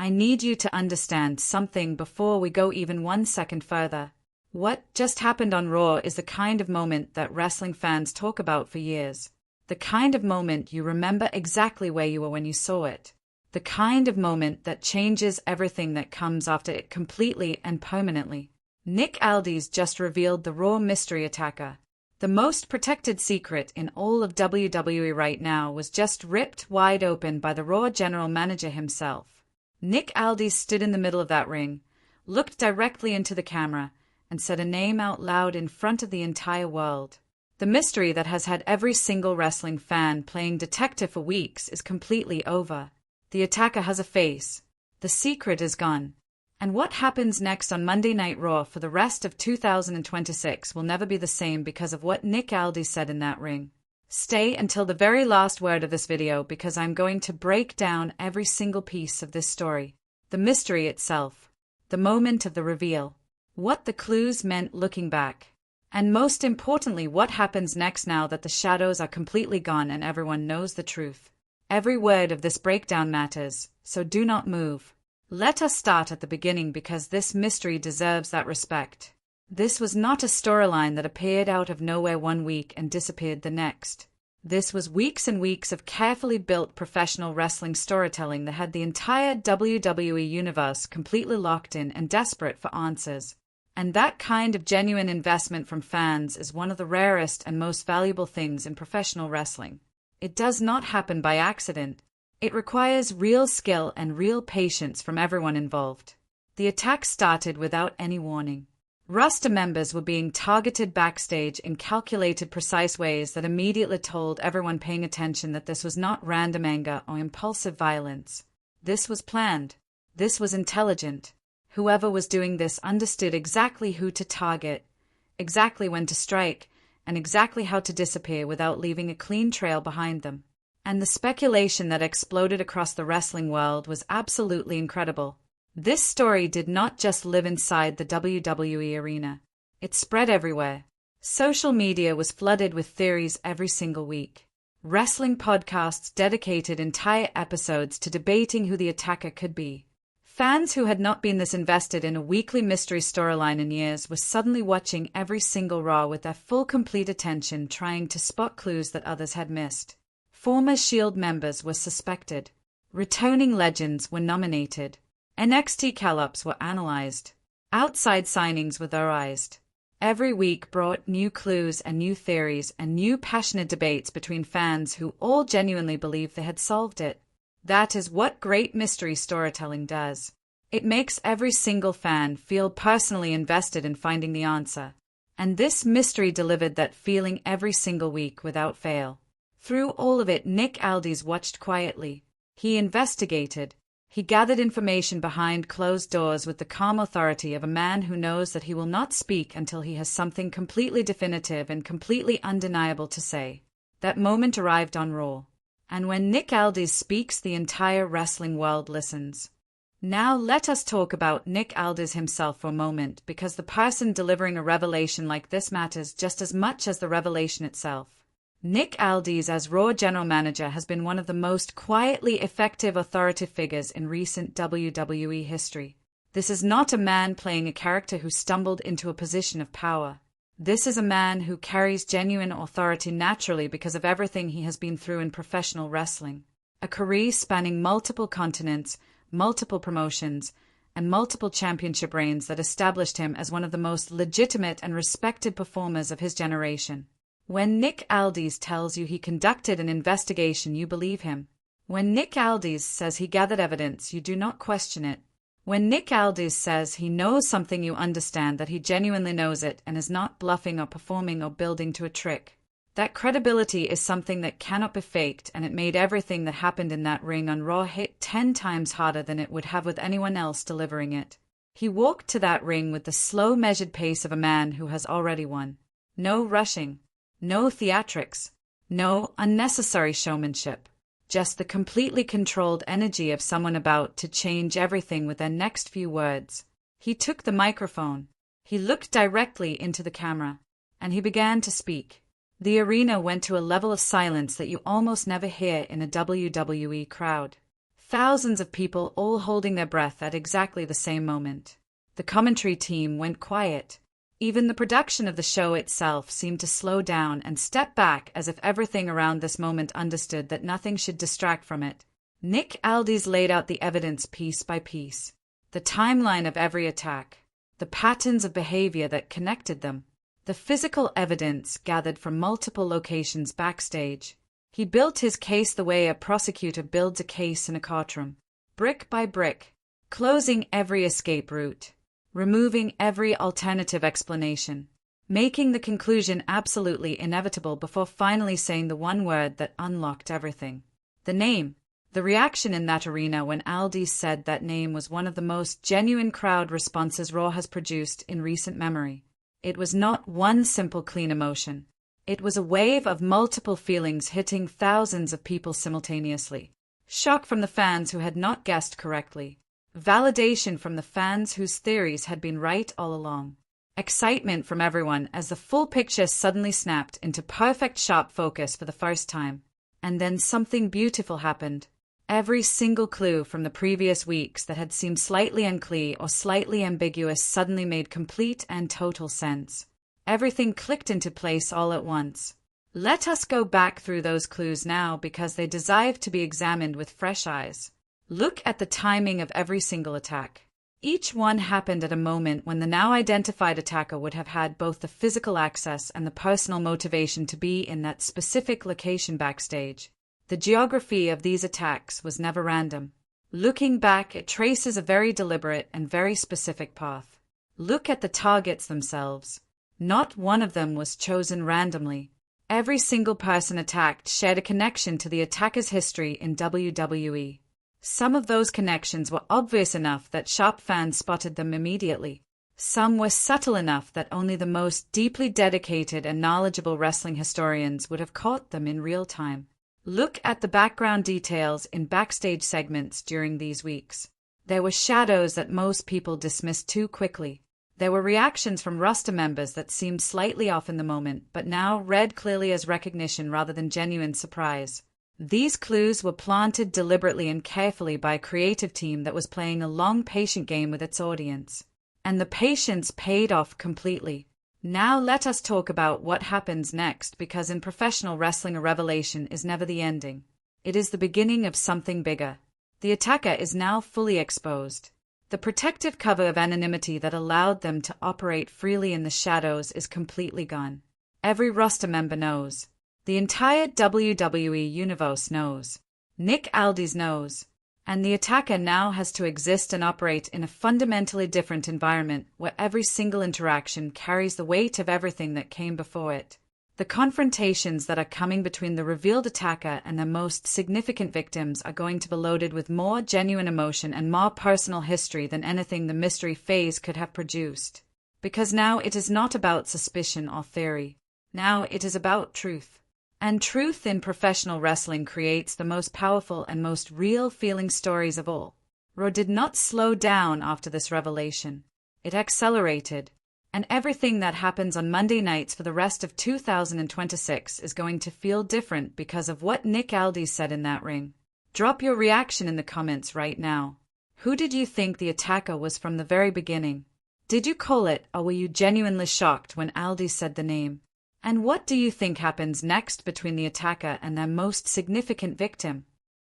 I need you to understand something before we go even 1 second further. What just happened on Raw is the kind of moment that wrestling fans talk about for years. The kind of moment you remember exactly where you were when you saw it. The kind of moment that changes everything that comes after it completely and permanently. Nick Aldis just revealed the Raw mystery attacker. The most protected secret in all of WWE right now was just ripped wide open by the Raw general manager himself. Nick Aldis stood in the middle of that ring, looked directly into the camera, and said a name out loud in front of the entire world. The mystery that has had every single wrestling fan playing detective for weeks is completely over. The attacker has a face. The secret is gone. And what happens next on Monday Night Raw for the rest of 2026 will never be the same because of what Nick Aldis said in that ring. Stay until the very last word of this video because I'm going to break down every single piece of this story. The mystery itself. The moment of the reveal. What the clues meant looking back. And most importantly, what happens next now that the shadows are completely gone and everyone knows the truth. Every word of this breakdown matters, so do not move. Let us start at the beginning because this mystery deserves that respect. This was not a storyline that appeared out of nowhere 1 week and disappeared the next. This was weeks and weeks of carefully built professional wrestling storytelling that had the entire WWE Universe completely locked in and desperate for answers. And that kind of genuine investment from fans is one of the rarest and most valuable things in professional wrestling. It does not happen by accident. It requires real skill and real patience from everyone involved. The attack started without any warning. Roster members were being targeted backstage in calculated, precise ways that immediately told everyone paying attention that this was not random anger or impulsive violence. This was planned. This was intelligent. Whoever was doing this understood exactly who to target, exactly when to strike, and exactly how to disappear without leaving a clean trail behind them. And the speculation that exploded across the wrestling world was absolutely incredible. This story did not just live inside the WWE arena. It spread everywhere. Social media was flooded with theories every single week. Wrestling podcasts dedicated entire episodes to debating who the attacker could be. Fans who had not been this invested in a weekly mystery storyline in years were suddenly watching every single Raw with their full complete attention, trying to spot clues that others had missed. Former Shield members were suspected. Returning legends were nominated. NXT call-ups were analyzed. Outside signings were theorized. Every week brought new clues and new theories and new passionate debates between fans who all genuinely believed they had solved it. That is what great mystery storytelling does. It makes every single fan feel personally invested in finding the answer. And this mystery delivered that feeling every single week without fail. Through all of it, Nick Aldis watched quietly. He investigated. He gathered information behind closed doors with the calm authority of a man who knows that he will not speak until he has something completely definitive and completely undeniable to say. That moment arrived on Raw. And when Nick Aldis speaks, the entire wrestling world listens. Now let us talk about Nick Aldis himself for a moment, because the person delivering a revelation like this matters just as much as the revelation itself. Nick Aldis as Raw General Manager has been one of the most quietly effective authoritative figures in recent WWE history. This is not a man playing a character who stumbled into a position of power. This is a man who carries genuine authority naturally because of everything he has been through in professional wrestling. A career spanning multiple continents, multiple promotions, and multiple championship reigns that established him as one of the most legitimate and respected performers of his generation. When Nick Aldis tells you he conducted an investigation, you believe him. When Nick Aldis says he gathered evidence, you do not question it. When Nick Aldis says he knows something, you understand that he genuinely knows it and is not bluffing or performing or building to a trick. That credibility is something that cannot be faked, and it made everything that happened in that ring on Raw hit 10 times harder than it would have with anyone else delivering it. He walked to that ring with the slow, measured pace of a man who has already won. No rushing. No theatrics. No unnecessary showmanship. Just the completely controlled energy of someone about to change everything with their next few words. He took the microphone. He looked directly into the camera. And he began to speak. The arena went to a level of silence that you almost never hear in a WWE crowd. Thousands of people all holding their breath at exactly the same moment. The commentary team went quiet. Even the production of the show itself seemed to slow down and step back as if everything around this moment understood that nothing should distract from it. Nick Aldis laid out the evidence piece by piece. The timeline of every attack. The patterns of behavior that connected them. The physical evidence gathered from multiple locations backstage. He built his case the way a prosecutor builds a case in a courtroom. Brick by brick. Closing every escape route. Removing every alternative explanation. Making the conclusion absolutely inevitable before finally saying the one word that unlocked everything. The name. The reaction in that arena when Aldis said that name was one of the most genuine crowd responses Raw has produced in recent memory. It was not one simple clean emotion. It was a wave of multiple feelings hitting thousands of people simultaneously. Shock from the fans who had not guessed correctly. Validation from the fans whose theories had been right all along. Excitement from everyone as the full picture suddenly snapped into perfect sharp focus for the first time. And then something beautiful happened. Every single clue from the previous weeks that had seemed slightly unclear or slightly ambiguous suddenly made complete and total sense. Everything clicked into place all at once. Let us go back through those clues now because they deserve to be examined with fresh eyes. Look at the timing of every single attack. Each one happened at a moment when the now identified attacker would have had both the physical access and the personal motivation to be in that specific location backstage. The geography of these attacks was never random. Looking back, it traces a very deliberate and very specific path. Look at the targets themselves. Not one of them was chosen randomly. Every single person attacked shared a connection to the attacker's history in WWE. Some of those connections were obvious enough that sharp fans spotted them immediately. Some were subtle enough that only the most deeply dedicated and knowledgeable wrestling historians would have caught them in real time. Look at the background details in backstage segments during these weeks. There were shadows that most people dismissed too quickly. There were reactions from roster members that seemed slightly off in the moment, but now read clearly as recognition rather than genuine surprise. These clues were planted deliberately and carefully by a creative team that was playing a long, patient game with its audience. And the patience paid off completely. Now let us talk about what happens next, because in professional wrestling a revelation is never the ending. It is the beginning of something bigger. The attacker is now fully exposed. The protective cover of anonymity that allowed them to operate freely in the shadows is completely gone. Every roster member knows. The entire WWE Universe knows. Nick Aldis knows. And the attacker now has to exist and operate in a fundamentally different environment where every single interaction carries the weight of everything that came before it. The confrontations that are coming between the revealed attacker and the most significant victims are going to be loaded with more genuine emotion and more personal history than anything the mystery phase could have produced. Because now it is not about suspicion or theory. Now it is about truth. And truth in professional wrestling creates the most powerful and most real feeling stories of all. Raw did not slow down after this revelation. It accelerated. And everything that happens on Monday nights for the rest of 2026 is going to feel different because of what Nick Aldis said in that ring. Drop your reaction in the comments right now. Who did you think the attacker was from the very beginning? Did you call it, or were you genuinely shocked when Aldis said the name? And what do you think happens next between the attacker and their most significant victim?